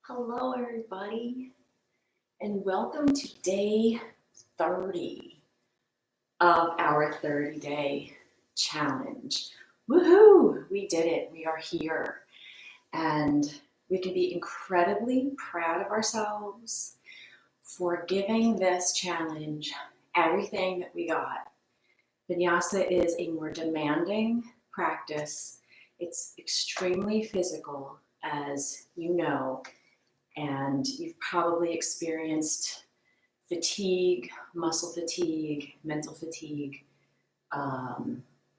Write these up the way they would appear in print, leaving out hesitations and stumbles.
Hello, everybody, and welcome to day 30 of our 30-day challenge. Woohoo! We did it. We are here, and we can be incredibly proud of ourselves for giving this challenge everything that we got. Vinyasa is a more demanding practice. It's extremely physical, as you know. And you've probably experienced fatigue, muscle fatigue, mental fatigue,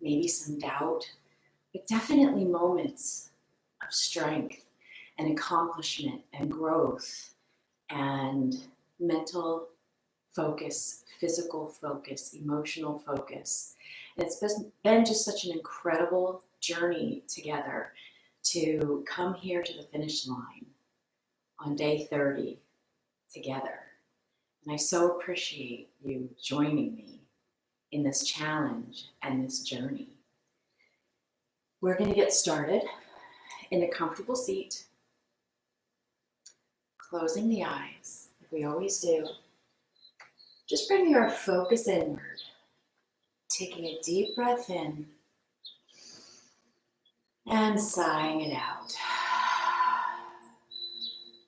maybe some doubt, but definitely moments of strength and accomplishment and growth and mental focus, physical focus, emotional focus. And it's been just such an incredible journey together to come here to the finish line on day 30 together. And I so appreciate you joining me in this challenge and this journey. We're going to get started in a comfortable seat, closing the eyes, like we always do. Just bring your focus inward, taking a deep breath in and sighing it out.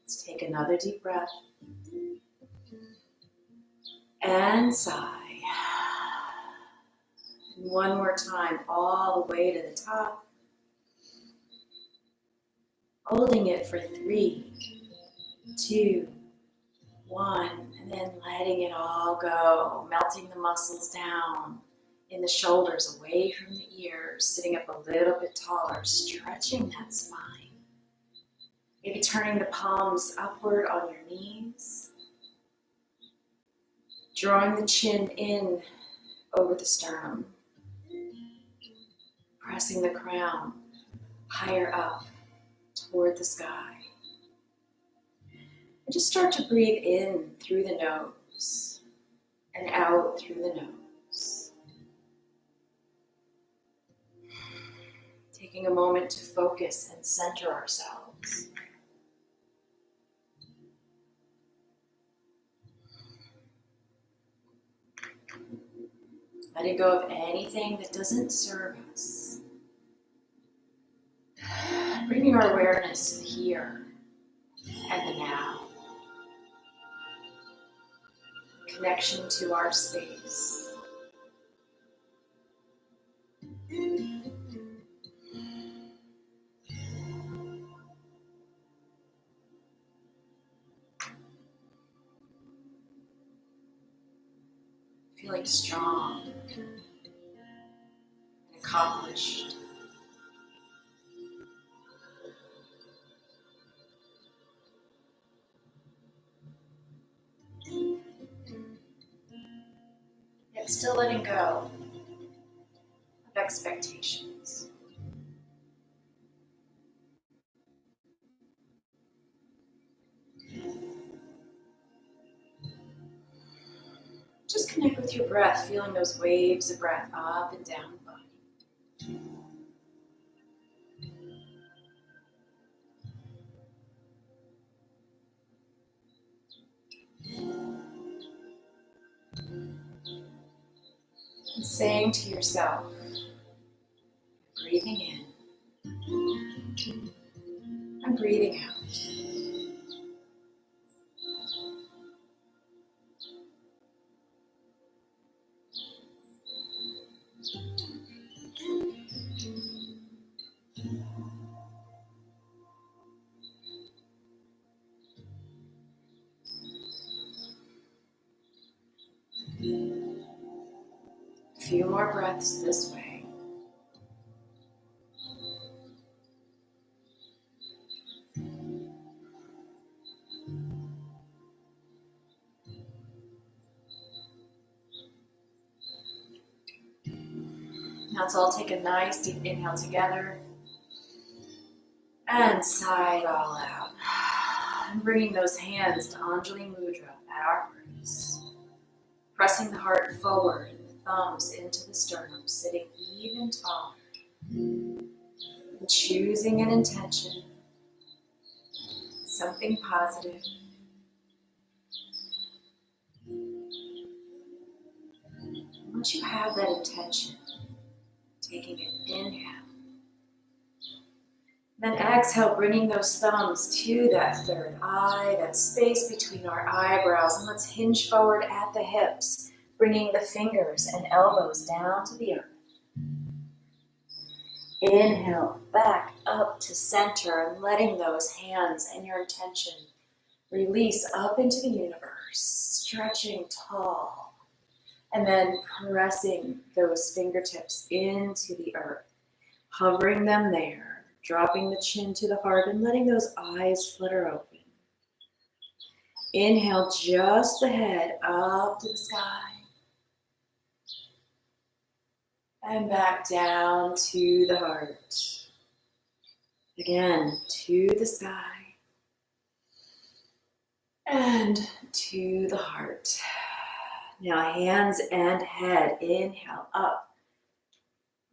Let's take another deep breath and sigh. One more time, all the way to the top. Holding it for 3, 2, 1, and then letting it all go, melting the muscles down in the shoulders, away from the ears, sitting up a little bit taller, stretching that spine. Maybe turning the palms upward on your knees, drawing the chin in over the sternum, pressing the crown higher up toward the sky. And just start to breathe in through the nose and out through the nose. Taking a moment to focus and center ourselves. Letting go of anything that doesn't serve us. Bringing our awareness to the here and the now. Connection to our space. Feeling strong and accomplished. Yet still letting go of expectations. Just connect with your breath, feeling those waves of breath up and down the body. And saying to yourself, breathing in and breathing out. A few more breaths this way. Now let's all take a nice deep inhale together and sigh it all out. And bringing those hands to Anjali Mudra at our roots. Pressing the heart forward and the thumbs into the sternum, sitting even taller. And choosing an intention. something positive. Once you have that intention, taking an inhale, then exhale, bringing those thumbs to that third eye, that space between our eyebrows, and let's hinge forward at the hips, bringing the fingers and elbows down to the earth. Inhale, back up to center, and letting those hands and your intention release up into the universe, stretching tall, and then pressing those fingertips into the earth, hovering them there, dropping the chin to the heart and letting those eyes flutter open. Inhale, just the head up to the sky. And back down to the heart. Again, to the sky. And to the heart. Now hands and head, inhale up.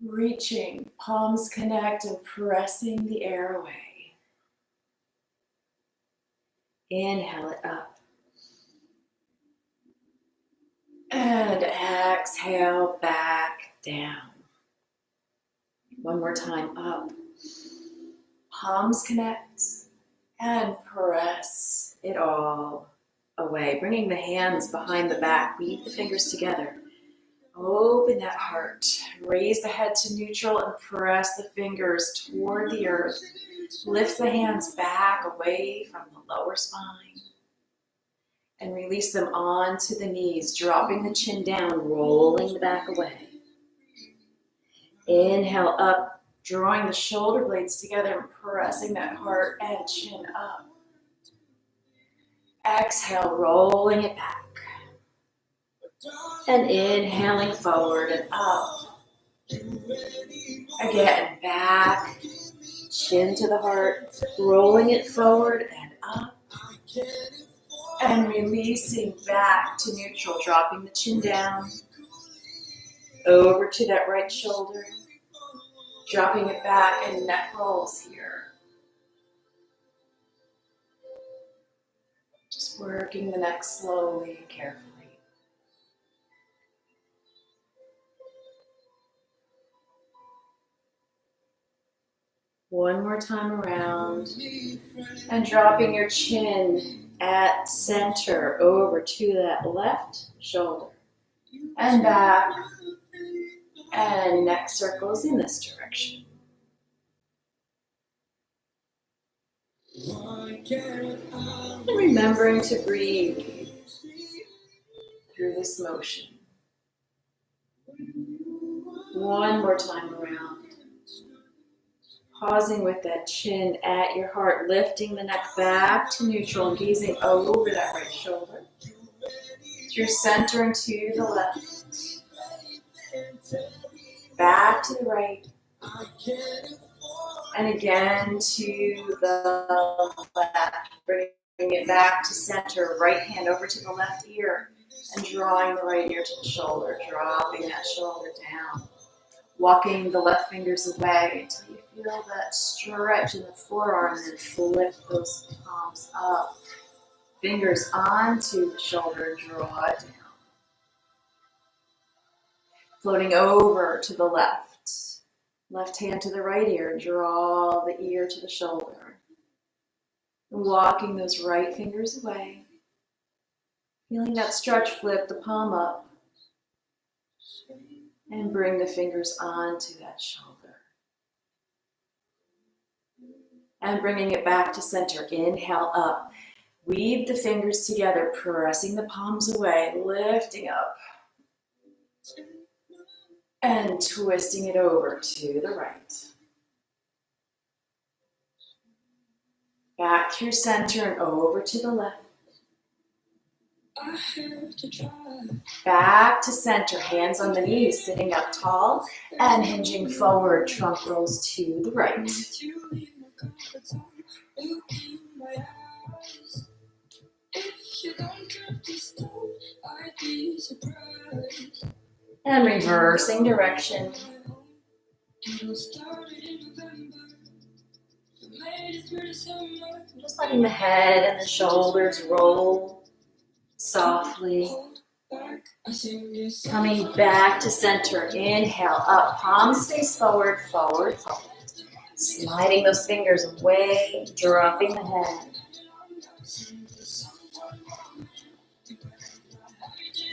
Reaching, palms connect and pressing the air away. Inhale it up. And exhale back down. One more time, up. Palms connect and press it all away. Bringing the hands behind the back, weave the fingers together. Open that heart. Raise the head to neutral and press the fingers toward the earth. Lift the hands back away from the lower spine. And release them onto the knees, dropping the chin down, rolling the back away. Inhale up, drawing the shoulder blades together and pressing that heart and chin up. Exhale, rolling it back. And inhaling forward and up. Again, back, chin to the heart, rolling it forward and up. And releasing back to neutral, dropping the chin down, over to that right shoulder, dropping it back and neck rolls here. Just working the neck slowly and carefully. One more time around, and dropping your chin at center over to that left shoulder and back, and neck circles in this direction. And remembering to breathe through this motion. One more time around. Pausing with that chin at your heart, lifting the neck back to neutral, gazing over that right shoulder. Through center and to the left. Back to the right. And again to the left. Bringing it back to center. Right hand over to the left ear. And drawing the right ear to the shoulder. Dropping that shoulder down. Walking the left fingers away until you feel that stretch in the forearm, and then flip those palms up. Fingers onto the shoulder, draw it down. Floating over to the left. Left hand to the right ear, draw the ear to the shoulder. Walking those right fingers away. Feeling that stretch, flip the palm up. And bring the fingers onto that shoulder. And bringing it back to center. Inhale up. Weave the fingers together, pressing the palms away, lifting up. And twisting it over to the right. Back through center and over to the left. Back to center, hands on the knees, sitting up tall and hinging forward, trunk rolls to the right. And reversing direction. Just letting the head and the shoulders roll softly. Coming back to center. Inhale, up. Palms face forward, forward, forward. Sliding those fingers away, dropping the head.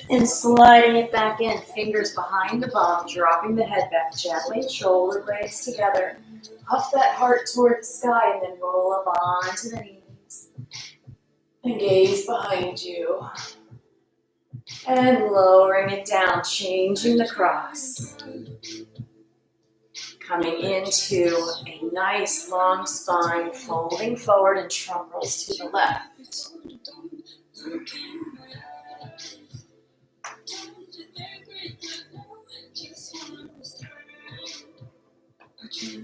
And sliding it back in, fingers behind the bum, dropping the head back gently, shoulder blades together. Puff that heart toward the sky and then roll up onto the knees. And gaze behind you. And lowering it down, changing the cross. Coming into a nice long spine, folding forward and trunk rolls to the left.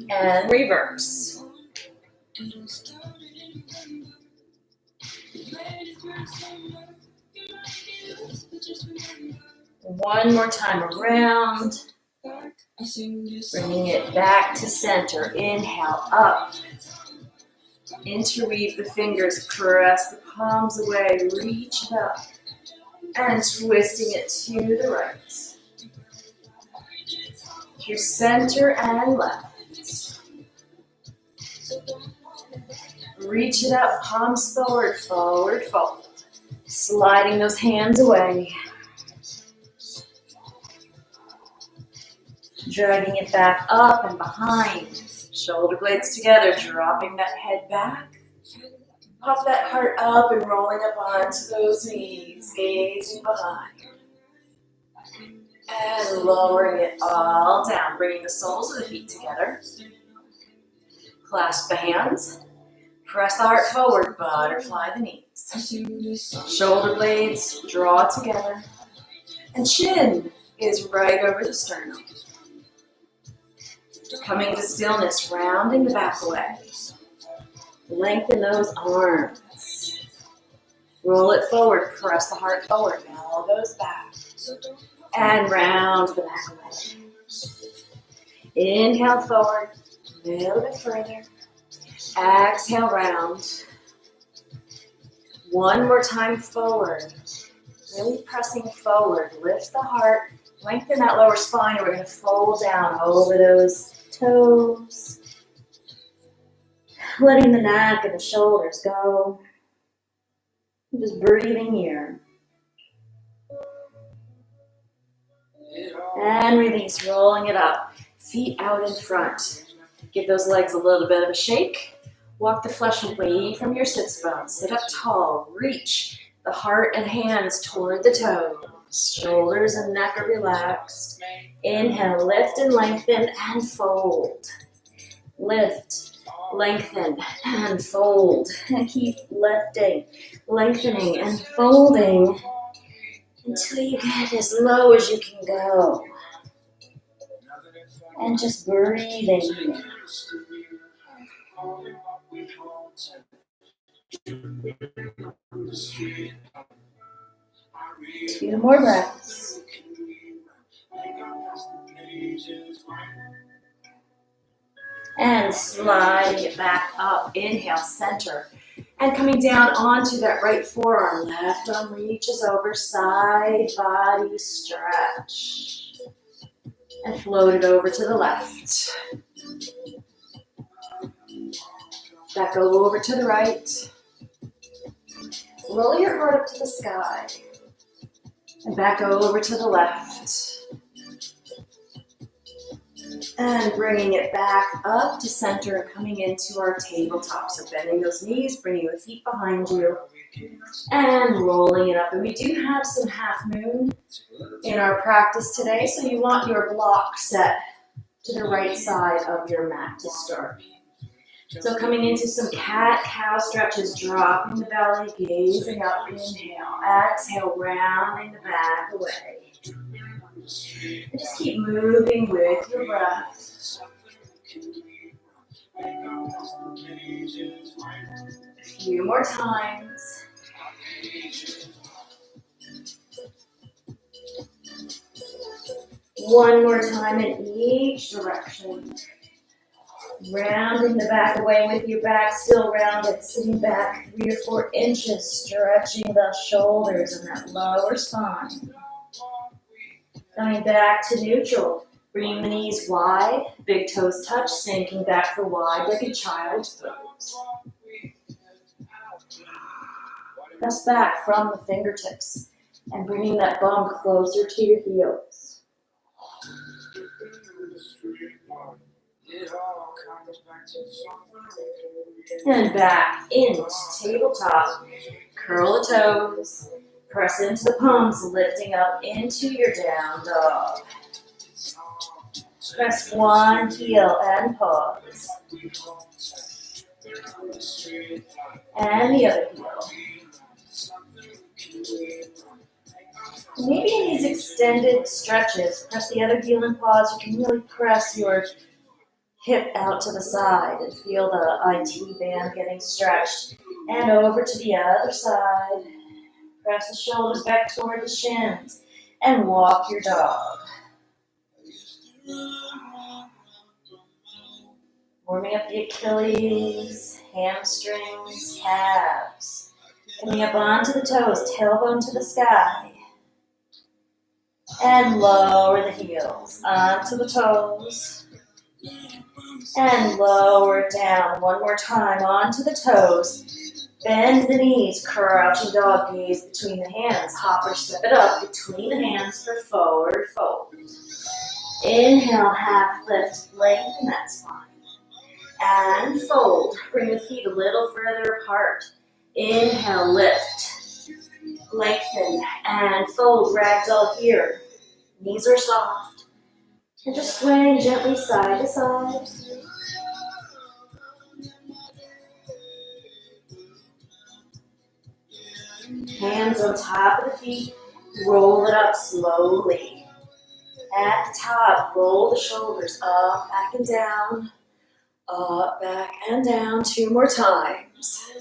And reverse. One more time around. Bringing it back to center. Inhale, up. Interweave the fingers, press the palms away, reach it up. And twisting it to the right. Through center and left. Reach it up, palms forward, forward, fold. Sliding those hands away. Dragging it back up and behind. Shoulder blades together, dropping that head back. Pop that heart up and rolling up onto those knees, gazing behind. And lowering it all down, bringing the soles of the feet together. Clasp the hands. Press the heart forward, butterfly the knees. Shoulder blades draw together. And chin is right over the sternum. Coming to stillness, rounding the back away. Lengthen those arms. Roll it forward, press the heart forward, elbows back. And round the back away. Inhale forward, a little bit further. Exhale, round. One more time forward. Really pressing forward. Lift the heart. Lengthen that lower spine, and we're going to fold down over those toes. Letting the neck and the shoulders go. Just breathing here. And release, rolling it up. Feet out in front. Give those legs a little bit of a shake. Walk the flesh away from your sits bones. Sit up tall. Reach the heart and hands toward the toes. Shoulders and neck are relaxed. Inhale, lift and lengthen and fold. Lift, lengthen and fold. And keep lifting, lengthening and folding until you get as low as you can go. And just breathing here. 2 more breaths. And sliding it back up. Inhale, center. And coming down onto that right forearm. Left arm reaches over, side body stretch. And float it over to the left. Back over to the right. Roll your heart up to the sky. And back over to the left. And bringing it back up to center and coming into our tabletop. So bending those knees, bringing the feet behind you. And rolling it up. And we do have some half moon in our practice today. So you want your block set to the right side of your mat to start. So coming into some cat-cow stretches, dropping the belly, gazing up, inhale, exhale, rounding the back away. And just keep moving with your breath. A few more times. One more time in each direction. Rounding the back away with your back still rounded, sitting back 3 or 4 inches, stretching the shoulders and that lower spine. Coming back to neutral, bringing the knees wide, big toes touch, sinking back for wide-legged child's pose. Press back from the fingertips and bringing that bum closer to your heels. And back into tabletop. Curl the toes. Press into the palms, lifting up into your down dog. Press one heel and pause. And the other heel. Maybe in these extended stretches, press the other heel and pause. You can really press your hip out to the side and feel the IT band getting stretched. And over to the other side. Press the shoulders back toward the shins and walk your dog. Warming up the Achilles, hamstrings, calves. Coming up onto the toes, tailbone to the sky. And lower the heels onto the toes. And lower it down one more time onto the toes. Bend the knees, crouching dog, gaze between the hands. Hop or step it up between the hands for forward fold. Inhale, half lift, lengthen that spine. And fold. Bring the feet a little further apart. Inhale, lift, lengthen, and fold. Ragdoll here. Knees are soft. And just swing gently side to side. Hands on top of the feet, roll it up slowly. At the top, roll the shoulders up, back and down, up, back and down. 2 more times.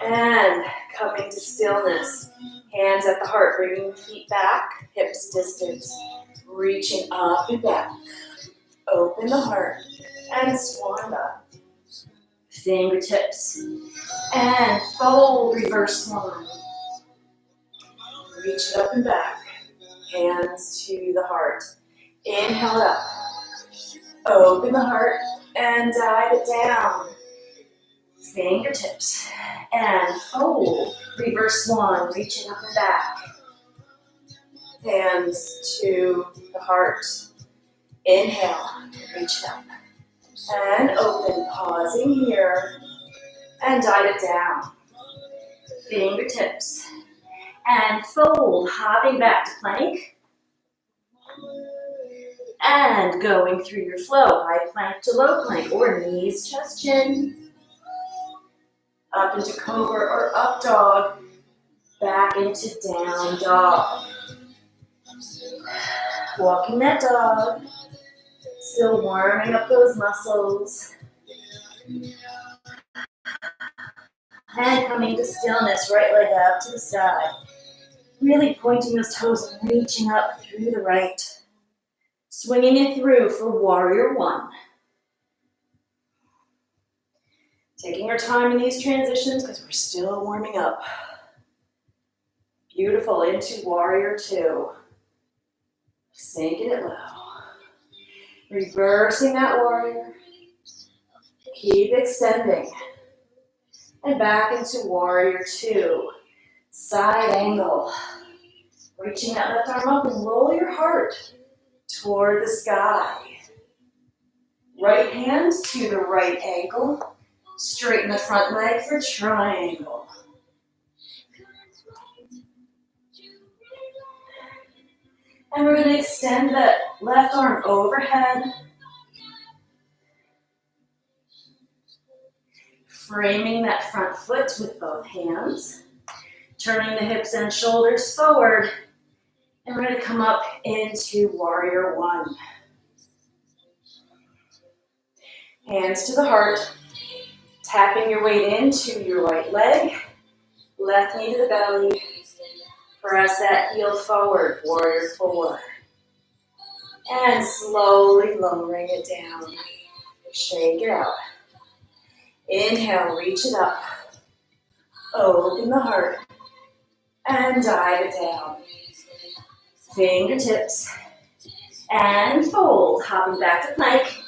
And coming to stillness, hands at the heart, bringing the feet back, hips distance, reaching up and back. Open the heart and swan up. Fingertips. And fold, reverse swan. Reach it up and back. Hands to the heart. Inhale up. Open the heart and dive it down. Fingertips. And fold, reverse swan. Reach it up and back. Hands to the heart. Inhale. Reach it up. And open, pausing here. And dive it down. Fingertips. And fold, hopping back to plank. And going through your flow, high plank to low plank, or knees, chest, chin. Up into cobra or up dog. Back into down dog. Walking that dog. Still warming up those muscles. And coming to stillness, right leg up to the side. Really pointing those toes and reaching up through the right. Swinging it through for warrior one. Taking our time in these transitions because we're still warming up. Beautiful, into warrior two. Sinking it low. Reversing that warrior. Keep extending. And back into warrior two. Side angle. Reaching that left arm up and roll your heart toward the sky. Right hand to the right ankle. Straighten the front leg for triangle. And we're going to extend that left arm overhead. Framing that front foot with both hands. Turning the hips and shoulders forward. And we're going to come up into warrior one. Hands to the heart. Tapping your weight into your right leg. Left knee to the belly. Press that heel forward, warrior four. And slowly lowering it down. Shake it out. Inhale, reach it up. Open the heart. And dive it down. Fingertips. And fold. Hopping back to plank.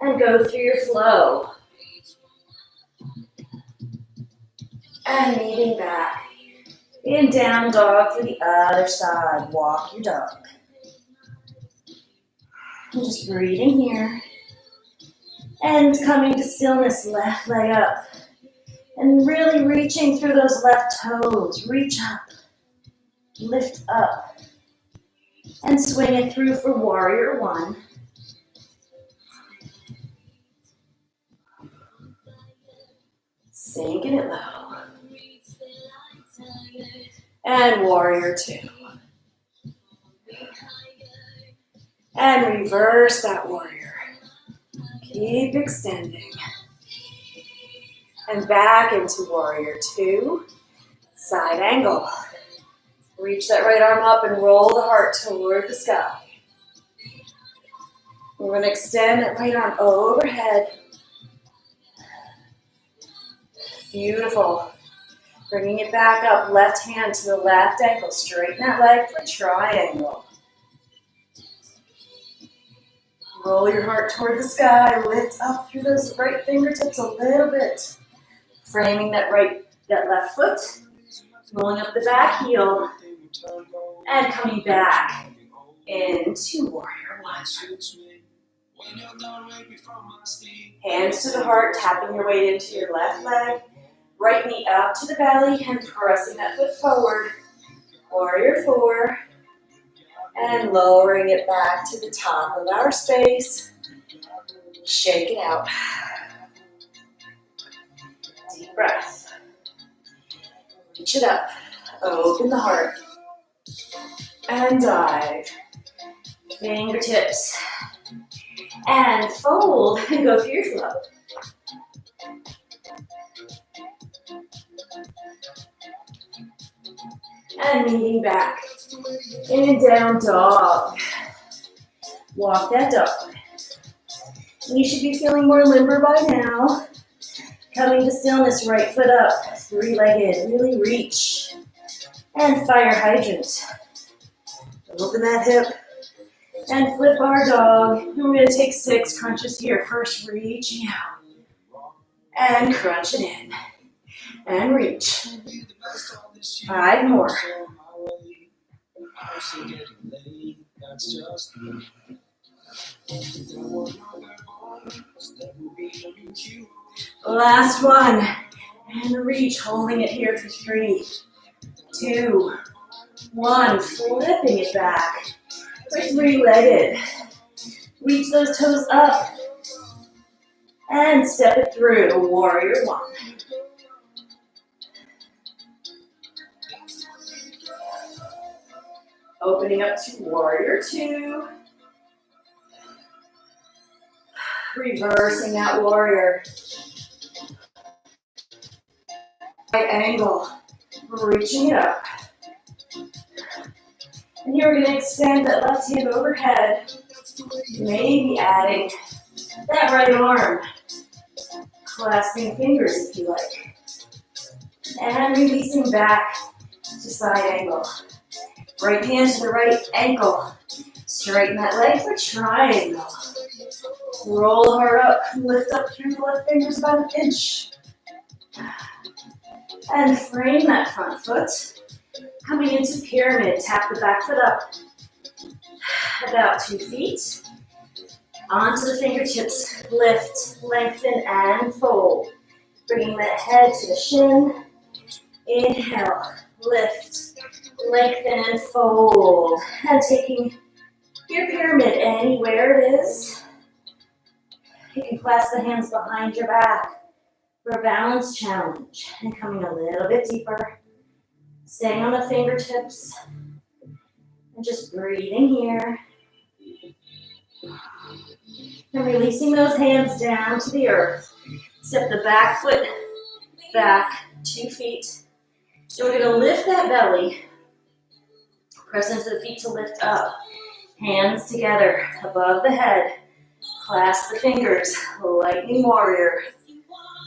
And go through your flow. And meeting back. In down dog for the other side. Walk your dog. And just breathing here. And coming to stillness, left leg up. And really reaching through those left toes. Reach up. Lift up. And swing it through for warrior one. Sinking it low. And warrior two. And reverse that warrior. Keep extending. And back into warrior two. Side angle. Reach that right arm up and roll the heart toward the sky. We're going to extend that right arm overhead. Beautiful. Bringing it back up, left hand to the left ankle. Straighten that leg for triangle. Roll your heart toward the sky. Lift up through those right fingertips a little bit. Framing that left foot. Rolling up the back heel. And coming back into warrior one. Hands to the heart, tapping your weight into your left leg. Right knee up to the belly and pressing that foot forward. Warrior four. And lowering it back to the top of our space. Shake it out. Deep breath. Reach it up. Open the heart. And dive. Fingertips. And fold and go through your flow. And meeting back. In down dog. Walk that dog. You should be feeling more limber by now. Coming to stillness, right foot up, three-legged, really reach. And fire hydrant. Open that hip. And flip our dog. And we're going to take 6 crunches here. First, reaching out. And crunch it in. And reach. 5 more. Last one. And reach, holding it here for 3, 2, 1. Flipping it back. We're three-legged. Reach those toes up. And step it through. Warrior one. Opening up to warrior two. Reversing that warrior. Right angle. Reaching it up. And here we're going to extend that left hand overhead. Maybe adding that right arm. Clasping fingers if you like. And releasing back to side angle. Right hand to the right ankle. Straighten that leg for triangle. Roll the heart up. Lift up through the left fingers about an inch. And frame that front foot. Coming into pyramid. Tap the back foot up. About 2 feet. Onto the fingertips. Lift, lengthen, and fold. Bringing that head to the shin. Inhale. Lift, lengthen, and fold. And taking your pyramid anywhere it is. You can clasp the hands behind your back for a balance challenge. And coming a little bit deeper. Staying on the fingertips. And just breathing here. And releasing those hands down to the earth. Step the back foot back 2 feet. So we're going to lift that belly. Press into the feet to lift up. Hands together above the head. Clasp the fingers. Lightning warrior.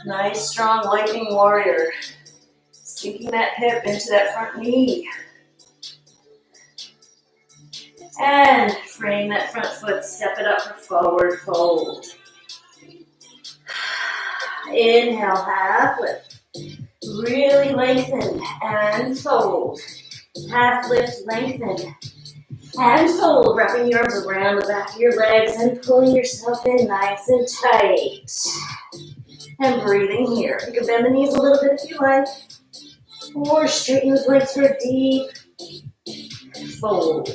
Nice, strong lightning warrior. Sinking that hip into that front knee. And frame that front foot. Step it up for forward fold. Inhale, half lift. Really lengthen and fold. Half lift, lengthen and fold. Wrapping your arms around the back of your legs and pulling yourself in nice and tight. And breathing here. You can bend the knees a little bit if you like. Or straighten those legs for a deep fold.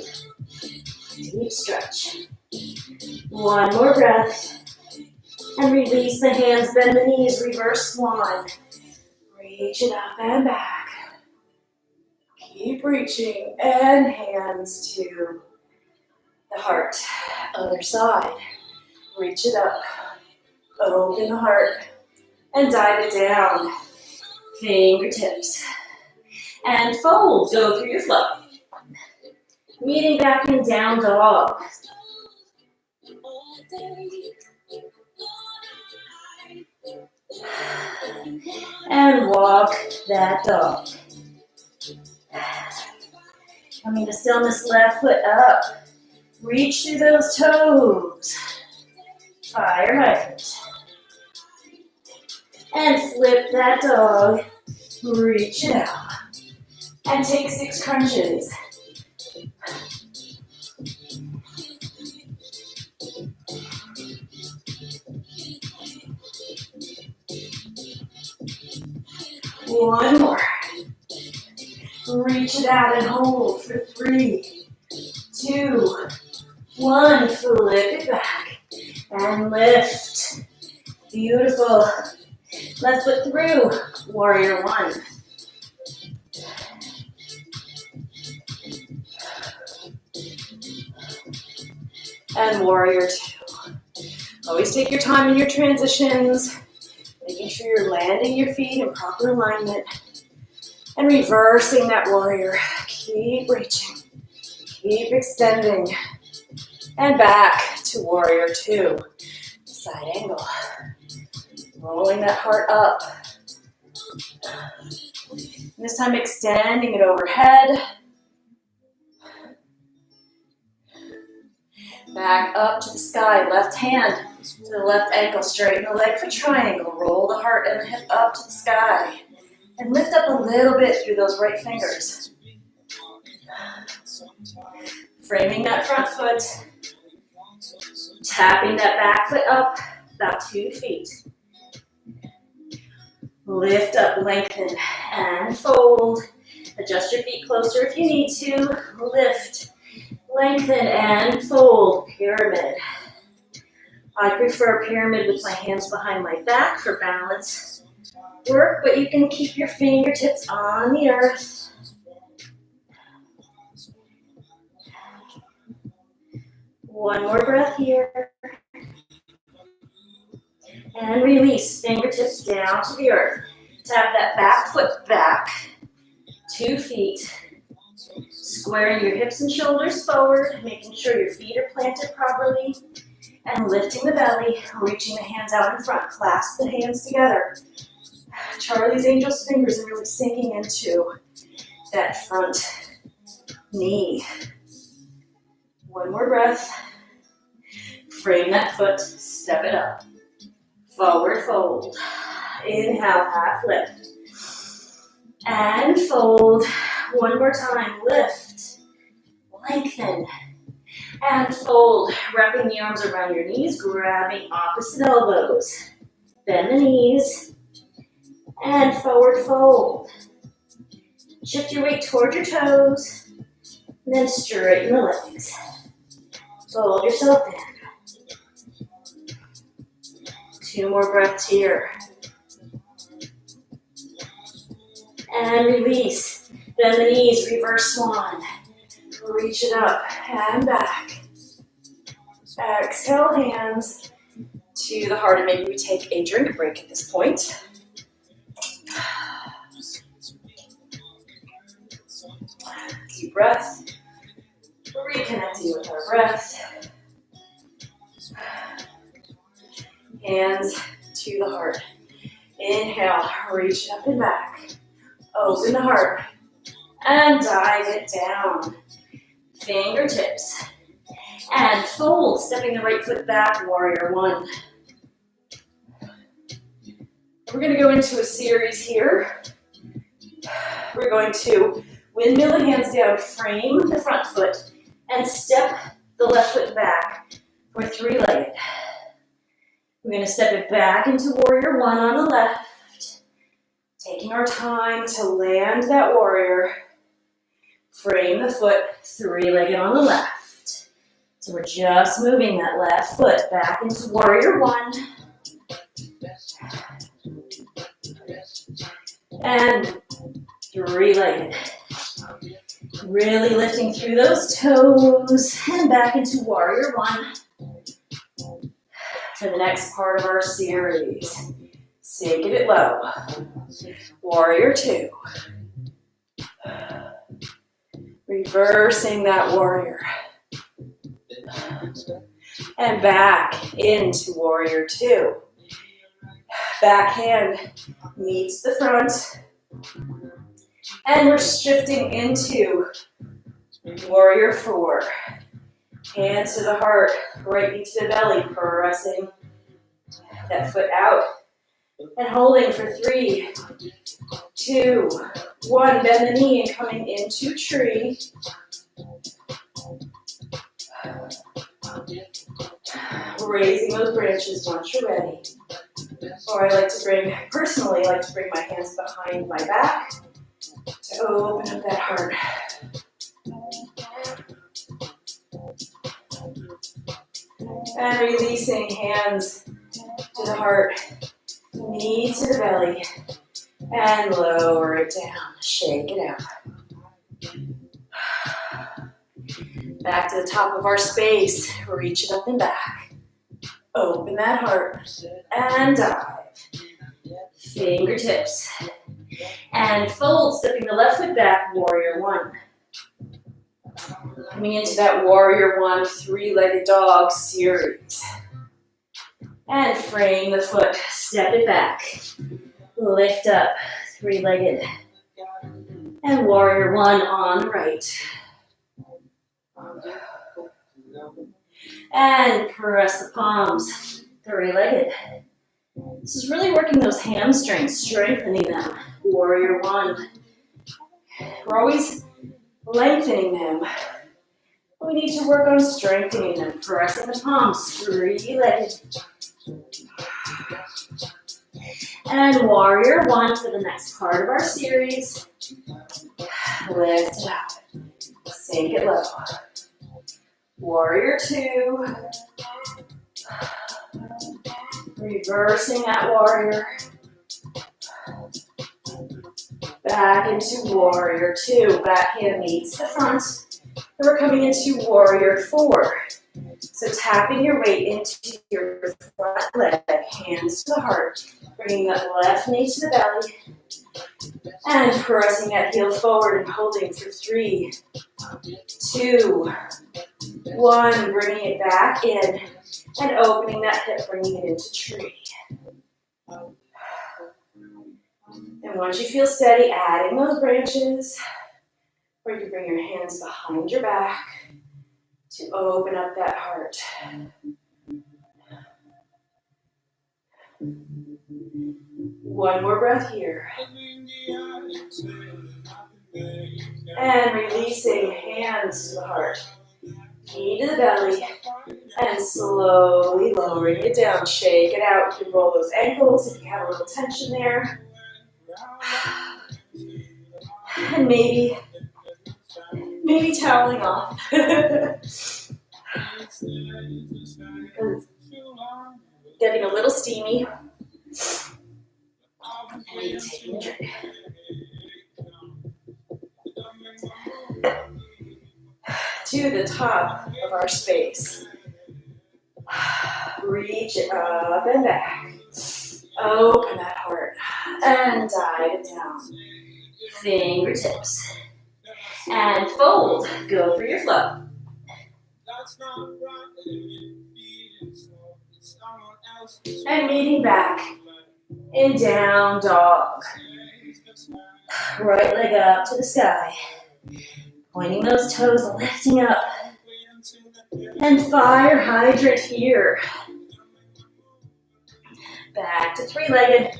Deep stretch. One more breath. And release the hands, bend the knees, reverse swan. Reach it up and back. Keep reaching, and hands to the heart. Other side. Reach it up. Open the heart. And dive it down. Fingertips. And fold. Go through your flow. Meeting back in down dog. And walk that dog. Coming to stillness, left foot up. Reach through those toes. Fire hydrant. And flip that dog. Reach it out. And take 6 crunches. One more. Reach it out and hold for 3, 2, 1. Flip it back and lift. Beautiful. Left foot through. Warrior 1. And warrior 2. Always take your time in your transitions, making sure you're landing your feet in proper alignment and reversing that warrior. Keep reaching, keep extending, and back to warrior 2. Side angle, rolling that heart up. And this time extending it overhead. Back up to the sky, left hand to the left ankle, straighten the leg for triangle, roll the heart and the hip up to the sky, and lift up a little bit through those right fingers. Framing that front foot, tapping that back foot up about 2 feet. Lift up, lengthen, and fold. Adjust your feet closer if you need to. Lift. Lengthen and fold, pyramid. I prefer pyramid with my hands behind my back for balance work, but you can keep your fingertips on the earth. One more breath here. And release, fingertips down to the earth. Tap that back foot back, 2 feet. Squaring your hips and shoulders forward, making sure your feet are planted properly, and lifting the belly, reaching the hands out in front. Clasp the hands together. Charlie's Angel's fingers are really sinking into that front knee. One more breath. Frame that foot, step it up. Forward fold. Inhale, half lift. And fold. One more time, lift, lengthen, and fold. Wrapping the arms around your knees, grabbing opposite elbows. Bend the knees, and forward fold. Shift your weight toward your toes, and then straighten the legs. Fold yourself in. 2 more breaths here. And release. Bend the knees, reverse swan. Reach it up and back. Exhale, hands to the heart, and maybe we take a drink break at this point. Deep breath. Reconnecting with our breath. Hands to the heart. Inhale, reach up and back. Open the heart. And dive it down. Fingertips. And fold, stepping the right foot back, warrior one. We're going to go into a series here. We're going to windmill the hands down, frame the front foot, and step the left foot back for three-legged. We're going to step it back into warrior one on the left, taking our time to land that warrior. Frame the foot, three-legged on the left. So we're just moving that left foot back into warrior one. And three-legged. Really lifting through those toes and back into warrior one. For the next part of our series, sink it low. Warrior two. Reversing that warrior. And back into warrior two. Back hand meets the front. And we're shifting into warrior four. Hands to the heart, right knee to the belly, pressing that foot out. And holding for 3, 2, 1. Bend the knee and coming into tree. Raising those branches once you're ready. Or personally like to bring my hands behind my back to open up that heart. And releasing hands to the heart, knee to the belly, and lower it down. Shake it out. Back to the top of our space. Reach it up and back. Open that heart and dive. Fingertips. And fold, stepping the left foot back, warrior one. Coming into that warrior one, three-legged dog series. And frame the foot, step it back. Lift up, three-legged. And warrior one on the right. And press the palms, three-legged. This is really working those hamstrings, strengthening them. Warrior one. We're always lengthening them. We need to work on strengthening them. Pressing the palms, three-legged. And warrior one for the next part of our series. Lift it up. Sink it low. Warrior two. Reversing that warrior. Back into warrior two. Back hand meets the front. And we're coming into warrior four. So tapping your weight into your front leg, hands to the heart. Bringing that left knee to the belly. And pressing that heel forward and holding for 3, 2, 1. Bringing it back in. And opening that hip, bringing it into tree. And once you feel steady, adding those branches, or you can bring your hands behind your back to open up that heart. One more breath here. And releasing hands to the heart. Knee to the belly. And slowly lowering it down. Shake it out. You can roll those ankles if you have a little tension there. And maybe toweling off. Getting a little steamy. And taking a drink. To the top of our space. Reach it up and back. Open that heart. And dive it down. Fingertips. And fold. Go for your flow. And meeting back in down dog. Right leg up to the sky. Pointing those toes, lifting up. And fire hydrant here. Back to three-legged.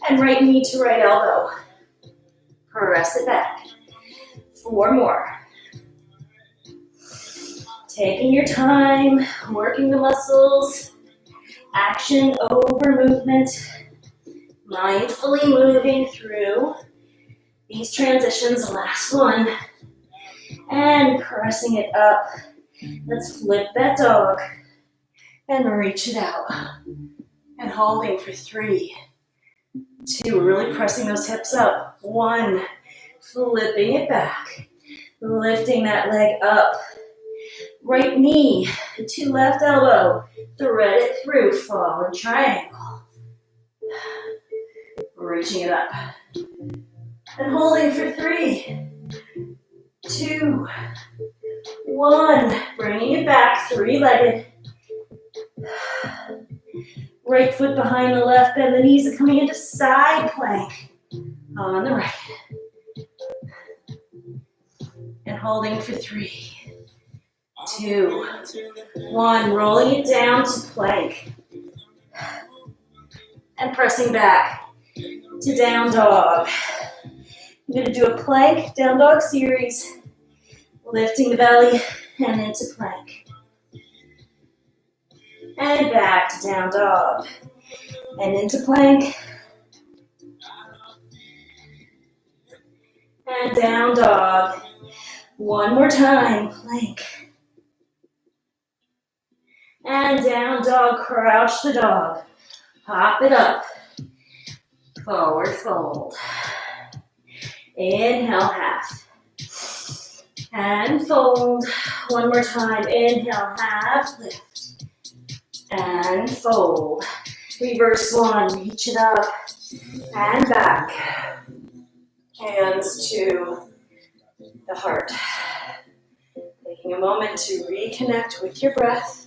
And right knee to right elbow. Press it back. 4 more. Taking your time, working the muscles. Action over movement. Mindfully moving through these transitions. Last one. And pressing it up. Let's flip that dog. And reach it out. And holding for 3, 2. Really pressing those hips up. 1. Flipping it back. Lifting that leg up. Right knee to left elbow. Thread it through. Fallen triangle. Reaching it up. And holding for 3, 2, 1. Bringing it back. Three-legged. Right foot behind the left. Bend the knees are coming into side plank. On the right. And holding for 3, 2, 1. Rolling it down to plank. And pressing back to down dog. I'm going to do a plank down dog series. Lifting the belly and into plank. And back to down dog. And into plank. And down dog. One more time, plank. And down dog, crouch the dog. Hop it up. Forward fold. Inhale, half. And fold. One more time, inhale, half, lift. And fold. Reverse one, reach it up. And back. Hands to the heart. Taking a moment to reconnect with your breath.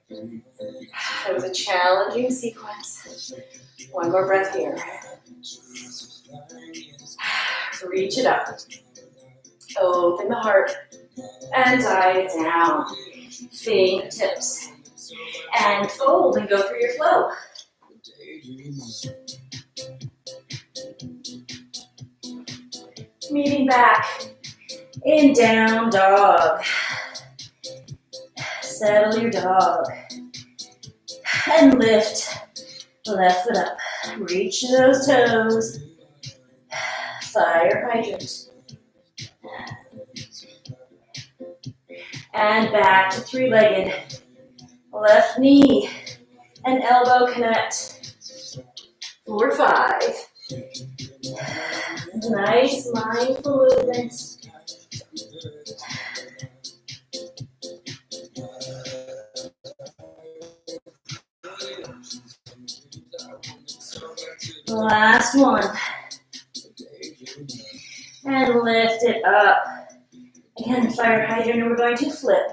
That was a challenging sequence. One more breath here. Reach it up. Open the heart and dive it down. Fingertips. And fold and go through your flow. Meeting back in down dog. Settle your dog. And lift. Left foot up. Reach those toes. Fire hydrant. And back to three-legged. Left knee and elbow connect. 4, 5. Nice mindful movements. Last one. And lift it up. Again, fire hydrant, and we're going to flip.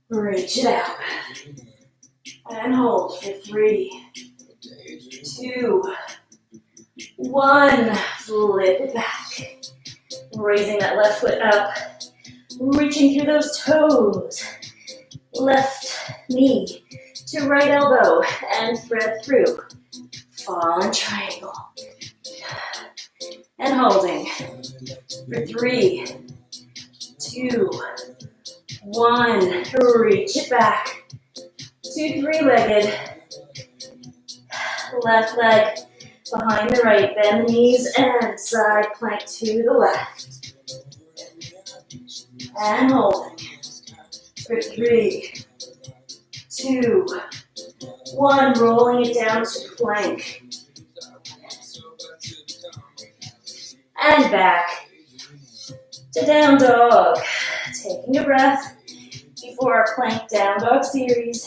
Reach it out. And hold for 3, 2, 1. Flip it back. Raising that left foot up. Reaching through those toes. Left knee to right elbow. And thread through. Fallen triangle. And holding for 3, 2, 1. Reach it back to three-legged. Left leg behind the right. Bend the knees and side plank to the left. And holding for 3, 2, 1. Rolling it down to plank. And back to down dog. Taking a breath before our plank down dog series.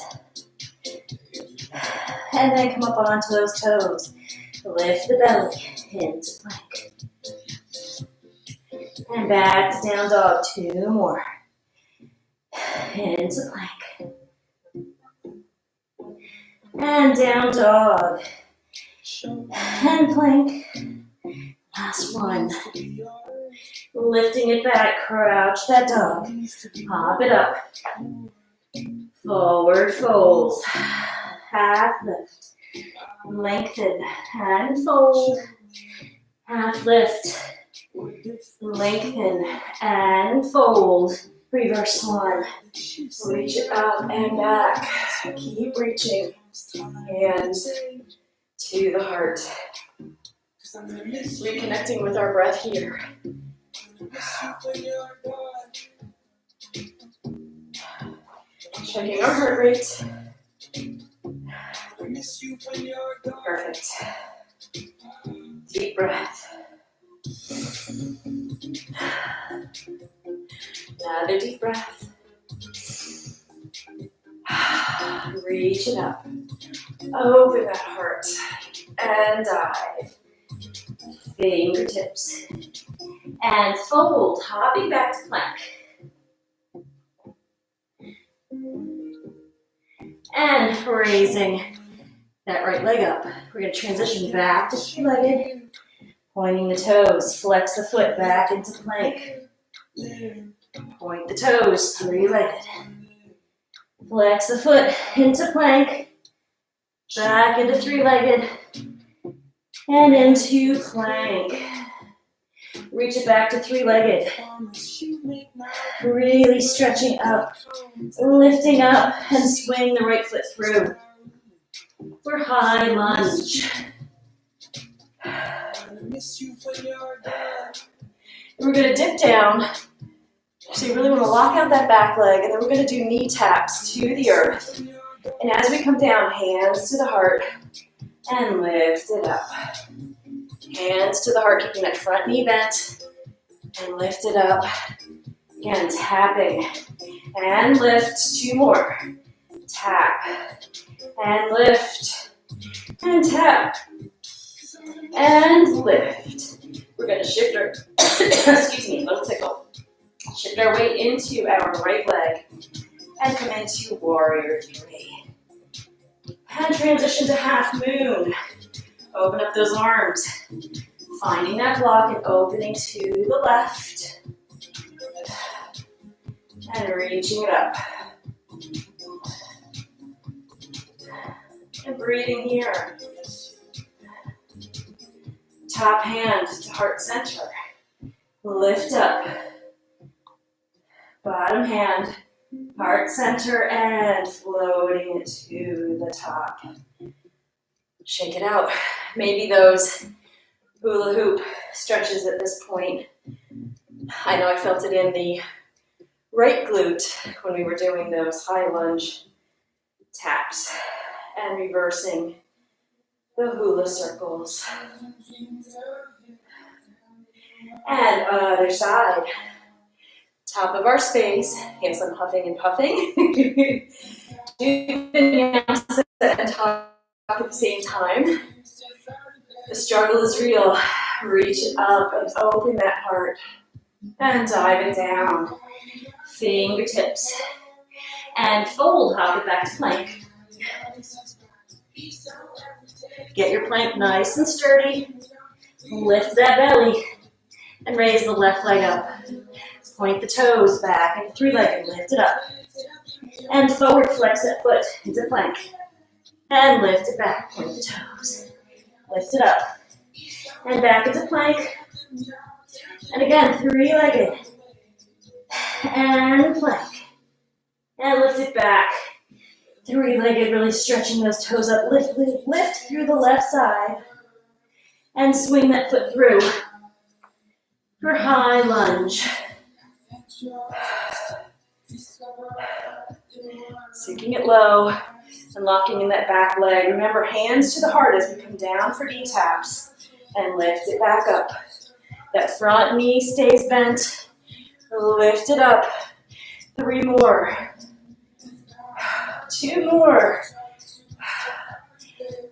And then come up onto those toes. Lift the belly into plank. And back to down dog. 2 more. Into plank. And down dog. And plank. Last one. Lifting it back, crouch that dog. Hop it up. Forward fold. Half lift. Lengthen and fold. Half lift. Lengthen and fold. Reverse one. Reach it up and back. Keep reaching. Hands to the heart. Reconnecting with our breath here. Checking our heart rate. Perfect. Deep breath. Another deep breath. Reach it up. Open that heart. And dive. Fingertips. And fold. Hopping back to plank. And raising that right leg up. We're going to transition back to three-legged. Pointing the toes. Flex the foot back into plank. Point the toes. Three-legged. Flex the foot into plank. Back into three-legged. And into plank. Reach it back to three-legged. Really stretching up. Lifting up and swing the right foot through. For high lunge. We're going to dip down. So you really want to lock out that back leg. And then we're going to do knee taps to the earth. And as we come down, hands to the heart. And lift it up. Hands to the heart, keeping that front knee bent. And lift it up. Again, tapping. And lift. 2 more. Tap. And lift. And tap. And lift. We're going to shift our, excuse me, little tickle. Shift our weight into our right leg. And come into warrior 3. And transition to half moon. Open up those arms. Finding that block and opening to the left. And reaching it up. And breathing here. Top hand to heart center. Lift up. Bottom hand, heart center, and floating it to the top. Shake it out. Maybe those hula hoop stretches at this point. I know I felt it in the right glute when we were doing those high lunge taps and reversing the hula circles. And other side. Top of our space. Yes, I'm huffing and puffing. Do vinyasa and talk at the same time. The struggle is real. Reach it up and open that heart. And dive it down. Fingertips. And fold, hop it back to plank. Get your plank nice and sturdy. Lift that belly. And raise the left leg up. Point the toes back into three-legged. Lift it up. And forward flex that foot into plank. And lift it back. Point the toes. Lift it up. And back into plank. And again, three-legged. And plank. And lift it back. Three-legged, really stretching those toes up. Lift, lift, lift through the left side. And swing that foot through. For high lunge. Sinking it low and locking in that back leg. Remember, hands to the heart as we come down for knee taps and lift it back up. That front knee stays bent. Lift it up. 3 more. 2 more.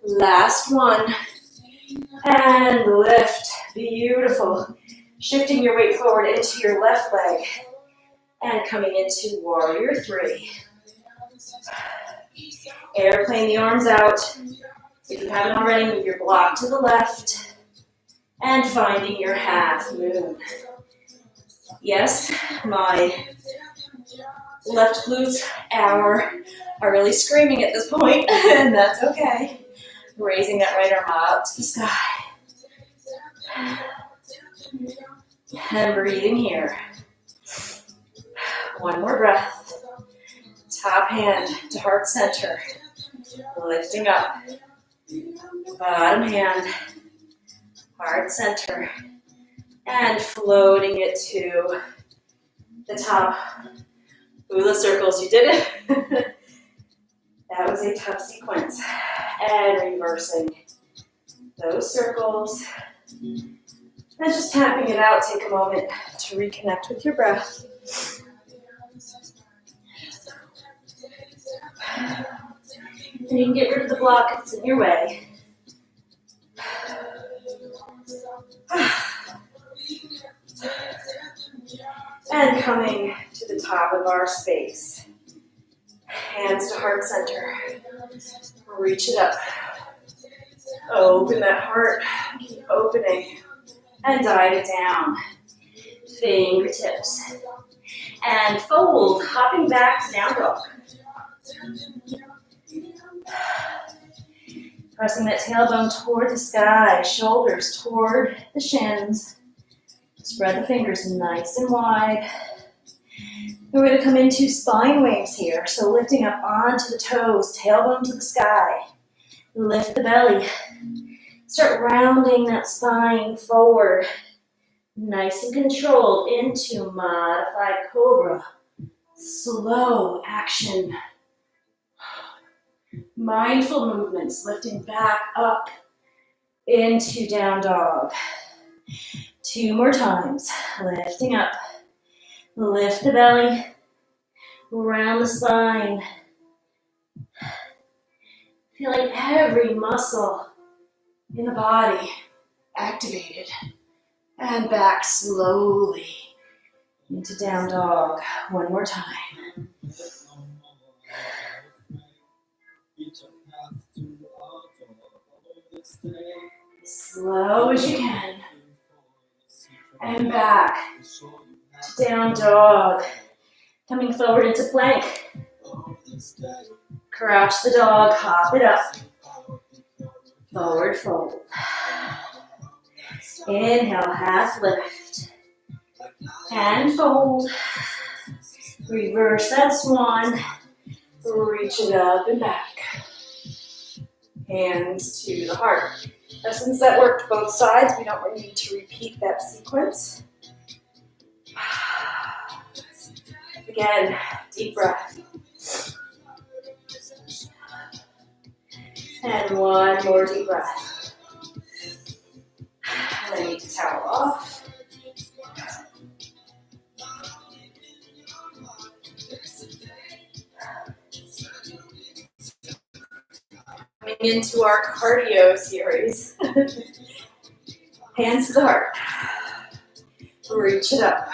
Last one. And lift. Beautiful. Shifting your weight forward into your left leg and coming into warrior three. Airplane the arms out. If you haven't already, move your block to the left and finding your half moon. Yes, my left glutes are really screaming at this point, and that's okay. Raising that right arm up to the sky. And breathing here. One more breath. Top hand to heart center. Lifting up. Bottom hand. Heart center. And floating it to the top. Hula circles, you did it. That was a tough sequence. And reversing those circles. And just tapping it out, take a moment to reconnect with your breath. And you can get rid of the block if it's in your way. And coming to the top of our space. Hands to heart center. Reach it up. Open that heart. Keep opening. And dive it down. Fingertips. And fold, hopping back to down dog. Pressing that tailbone toward the sky, shoulders toward the shins. Spread the fingers nice and wide. We're going to come into spine waves here. So lifting up onto the toes, tailbone to the sky. Lift the belly. Start rounding that spine forward. Nice and controlled into modified cobra. Slow action. Mindful movements, lifting back up into down dog. 2 more times. Lifting up. Lift the belly. Round the spine. Feeling every muscle in the body activated. And back slowly into down dog. 1 more time. As slow as you can. And back to down dog. Coming forward into plank. Crouch the dog, hop it up. Forward fold. Inhale, half lift. And fold. Reverse that swan. Reach it up and back. Hands to the heart. Now, since that worked both sides, we don't need to repeat that sequence. Again, deep breath. And 1 more deep breath. And I need to towel off. Coming into our cardio series. Hands to the heart. Reach it up.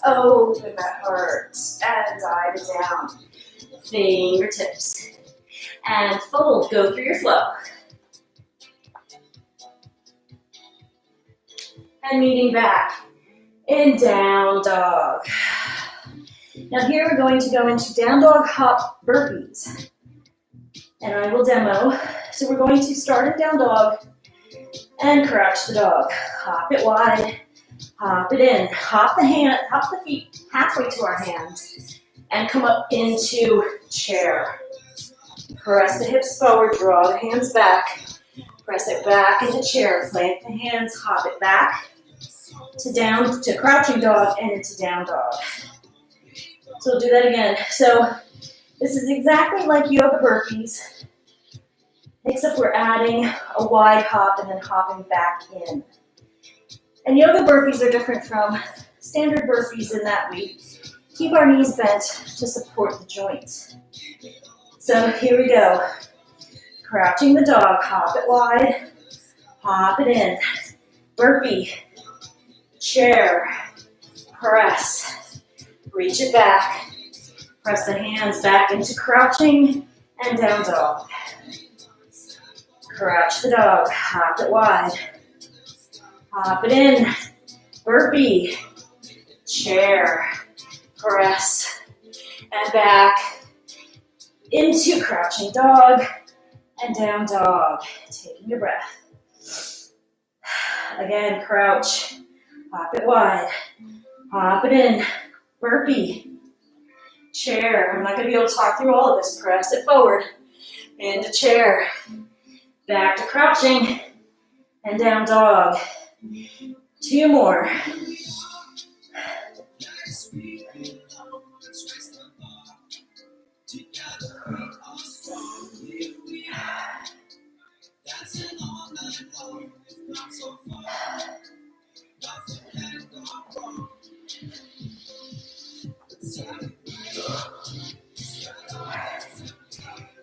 Open that heart. And dive it down. Fingertips. And fold. Go through your flow. And meeting back in down dog. Now here we're going to go into down dog hop burpees. And I will demo. So we're going to start in down dog and crouch the dog. Hop it wide, hop it in. Hop the feet halfway to our hands and come up into chair. Press the hips forward, draw the hands back. Press it back into chair. Plant the hands, hop it back to crouching dog and into down dog. So we'll do that again. So this is exactly like yoga burpees, except we're adding a wide hop and then hopping back in. And yoga burpees are different from standard burpees in that we keep our knees bent to support the joints. So here we go. Crouching the dog, hop it wide, hop it in. Burpee, chair, press, reach it back, press the hands back into crouching and down dog. Crouch the dog, hop it wide, hop it in, burpee, chair, press, and back into crouching dog and down dog, taking your breath. Again, crouch, hop it wide, hop it in, burpee, chair. I'm not going to be able to talk through all of this. Press it forward, into chair, back to crouching, and down dog. 2 more.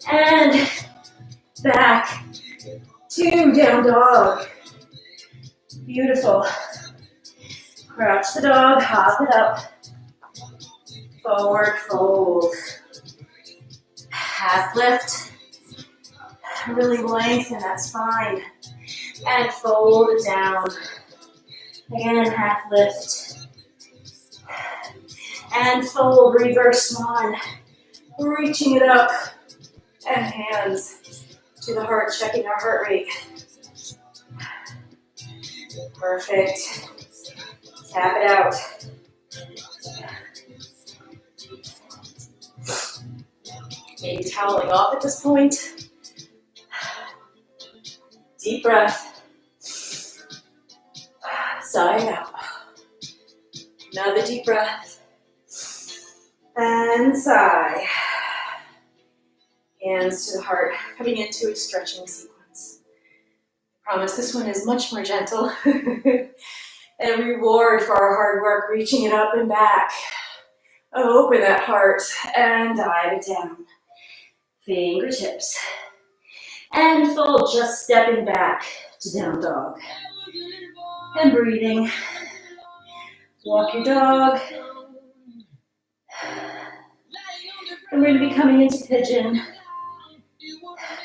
And back to down dog. Beautiful. Crouch the dog, hop it up. Forward fold. Half lift. Really lengthen that spine. And fold it down. Again, half lift. And fold, reverse swan. Reaching it up. And hands to the heart, checking our heart rate. Perfect. Tap it out. Maybe toweling off at this point. Deep breath. Sigh it out. Another deep breath. And sigh. Hands to the heart, coming into a stretching sequence. Promise this one is much more gentle. And reward for our hard work, reaching it up and back. Open that heart and dive it down. Fingertips. And fold, just stepping back to down dog. And breathing. Walk your dog. And we're going to be coming into pigeon.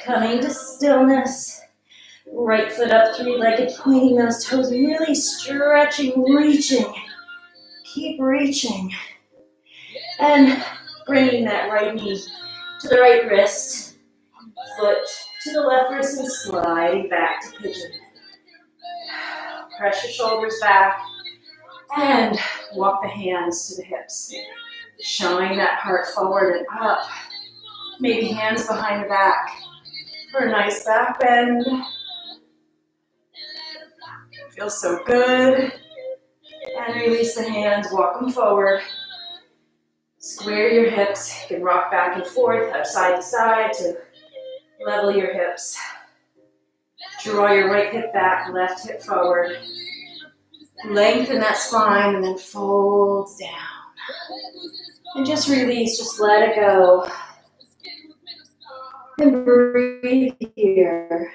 Coming to stillness. Right foot up, 3-legged, pointing those toes, really stretching, reaching. Keep reaching. And bringing that right knee to the right wrist. Foot to the left wrist and sliding back to pigeon. Press your shoulders back. And walk the hands to the hips. Showing that heart forward and up. Maybe hands behind the back. For a nice back bend. Feels so good. And release the hands, walk them forward. Square your hips. You can rock back and forth, side to side to level your hips. Draw your right hip back, left hip forward. Lengthen that spine and then fold down. And just release, just let it go. And breathe here.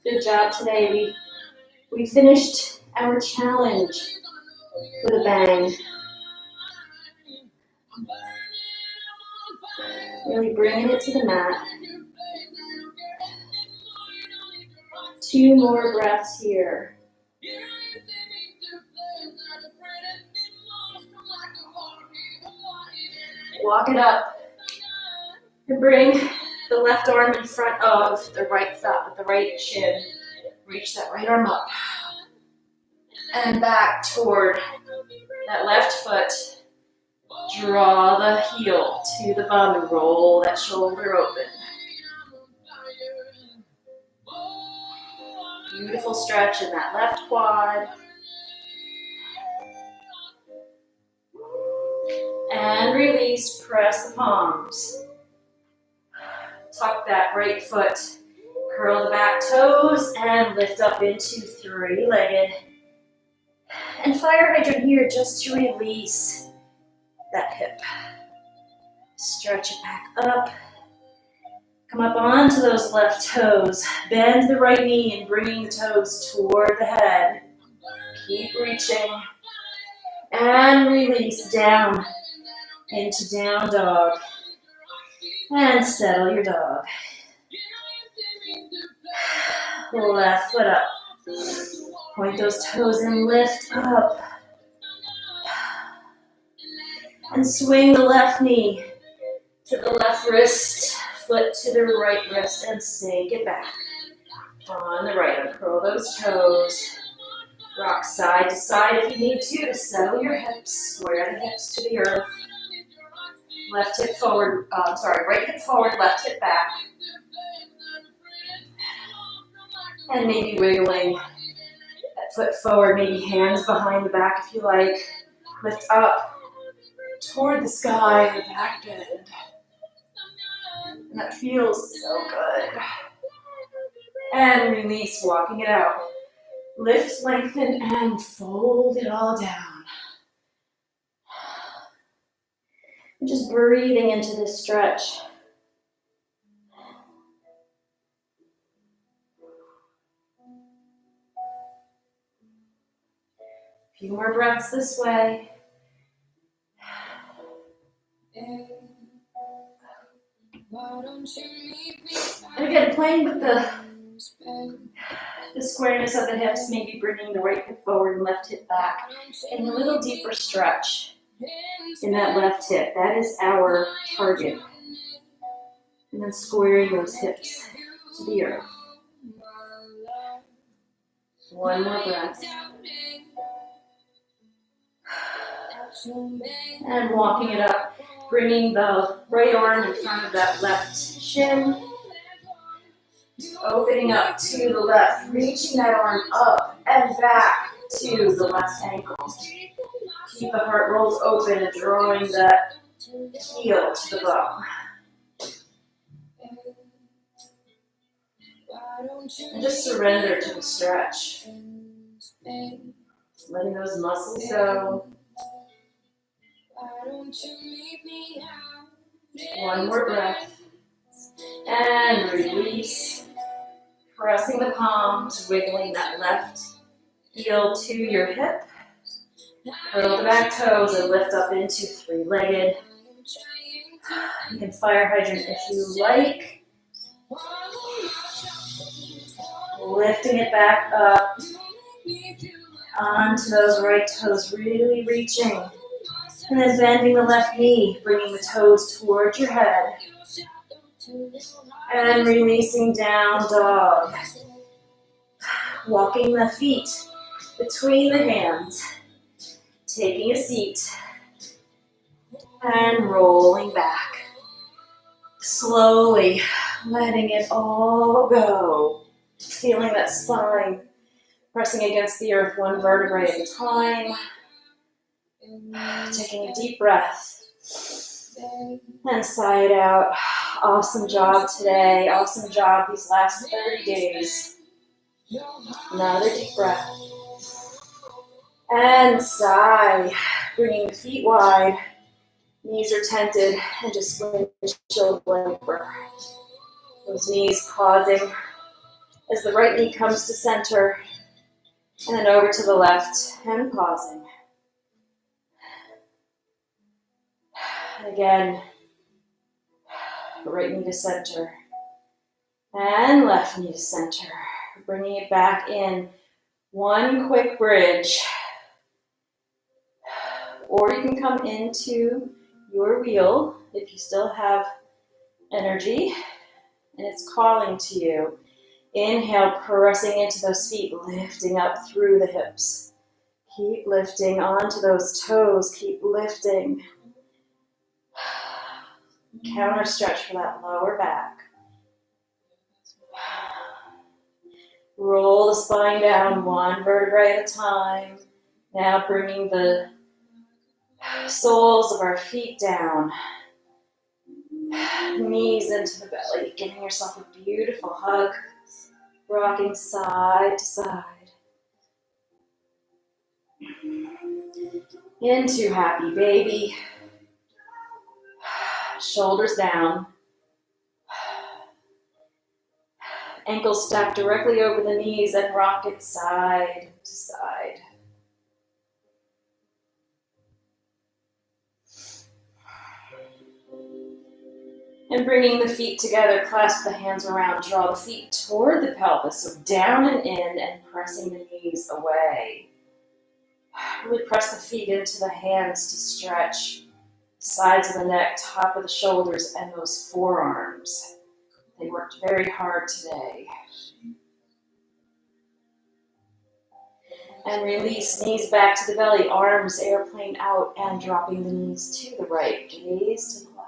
Good job today. We finished our challenge with a bang. Really bringing it to the mat. 2 more breaths here. Walk it up. And bring the left arm in front of the right thigh, the right shin. Reach that right arm up. And back toward that left foot. Draw the heel to the bum and roll that shoulder open. Beautiful stretch in that left quad. And release, press the palms. Tuck that right foot, curl the back toes, and lift up into 3-legged. And fire hydrant here just to release that hip. Stretch it back up. Come up onto those left toes. Bend the right knee and bringing the toes toward the head. Keep reaching. And release down into down dog. And settle your dog. Left foot up. Point those toes and lift up. And swing the left knee to the left wrist, foot to the right wrist, and sink it back. On the right, uncurl those toes. Rock side to side if you need to settle your hips. Square the hips to the earth. Left hip forward, right hip forward, left hip back. And maybe wiggling that foot forward, maybe hands behind the back if you like. Lift up toward the sky, back bend. And that feels so good. And release, walking it out. Lift, lengthen, and fold it all down. And just breathing into this stretch. A few more breaths this way. And again, playing with the squareness of the hips, maybe bringing the right hip forward and left hip back. And a little deeper stretch in that left hip. That is our target. And then squaring those hips to the earth. One more breath. And walking it up, bringing the right arm in front of that left shin. Opening up to the left, reaching that arm up and back to the left ankle. Keep the heart rolls open and drawing that heel to the bum. And just surrender to the stretch. Letting those muscles go. One more breath. And release. Pressing the palms, wiggling that left heel to your hip. Curl the back toes and lift up into three-legged. You can fire hydrant if you like. Lifting it back up onto those right toes, really reaching. And then bending the left knee, bringing the toes towards your head. And releasing down dog. Walking the feet between the hands. Taking a seat. And rolling back. Slowly letting it all go. Feeling that spine pressing against the earth one vertebrae at a time. Taking a deep breath. And sigh it out. Awesome job today. Awesome job these last 30 days. Another deep breath. And sigh. Bringing the feet wide. Knees are tented. And just windshield wiper. Those knees pausing as the right knee comes to center. And then over to the left. And pausing. And again. Right knee to center. And left knee to center. Bringing it back in. One quick bridge. Or you can come into your wheel if you still have energy and it's calling to you. Inhale, pressing into those feet, lifting up through the hips. Keep lifting onto those toes. Keep lifting. Counter stretch for that lower back. Roll the spine down one vertebrae at a time. Now bringing the soles of our feet down. Knees into the belly. Giving yourself a beautiful hug. Rocking side to side. Into happy baby. Shoulders down. Ankles stacked directly over the knees and rock it side to side. And bringing the feet together, clasp the hands around, draw the feet toward the pelvis, so down and in, and pressing the knees away. Really press the feet into the hands to stretch sides of the neck, top of the shoulders, and those forearms. They worked very hard today. And release, knees back to the belly, arms airplane out, and dropping the knees to the right, gaze to the left.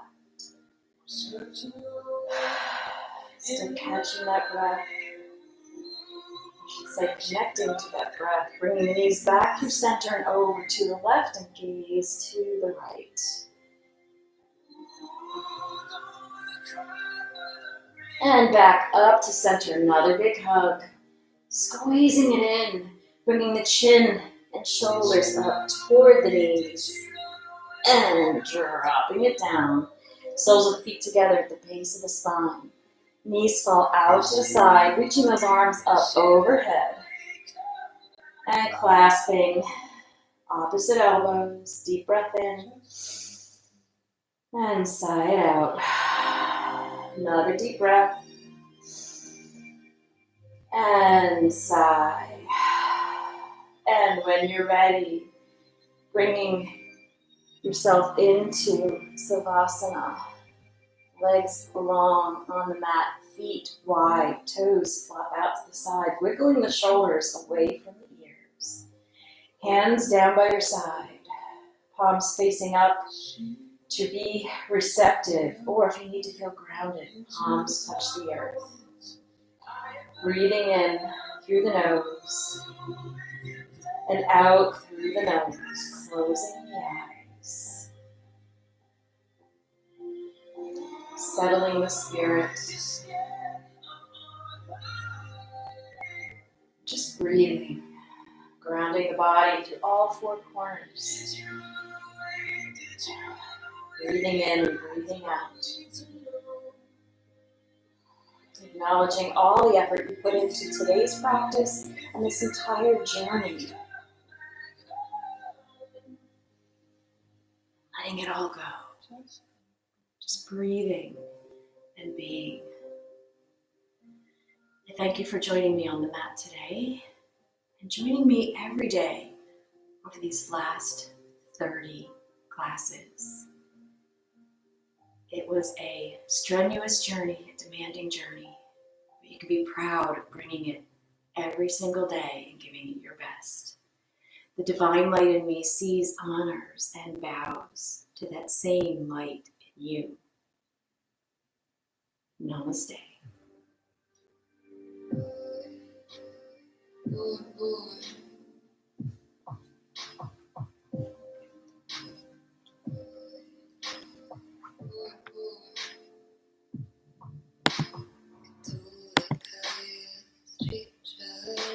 Still catching that breath. I should say connecting to that breath, bringing the knees back through center and over to the left and gaze to the right. And back up to center, another big hug. Squeezing it in, bringing the chin and shoulders up toward the knees. And dropping it down. Soles of the feet together at the base of the spine. Knees fall out to the side, reaching those arms up overhead. And clasping opposite elbows. Deep breath in. And sigh it out. Another deep breath. And sigh. And when you're ready, bringing yourself into Savasana. Legs long on the mat, feet wide, toes flop out to the side, wiggling the shoulders away from the ears. Hands down by your side, palms facing up to be receptive, or if you need to feel grounded, palms touch the earth. Breathing in through the nose and out through the nose, closing the eyes. Settling the spirit. Just breathing, grounding the body to all four corners. Breathing in and breathing out. Acknowledging all the effort you put into today's practice and this entire journey. Letting it all go. Just breathing and being. I thank you for joining me on the mat today and joining me every day over these last 30 classes. It was a strenuous journey, a demanding journey, but you can be proud of bringing it every single day and giving it your best. The divine light in me sees, honors, and bows to that same light in you. Namaste.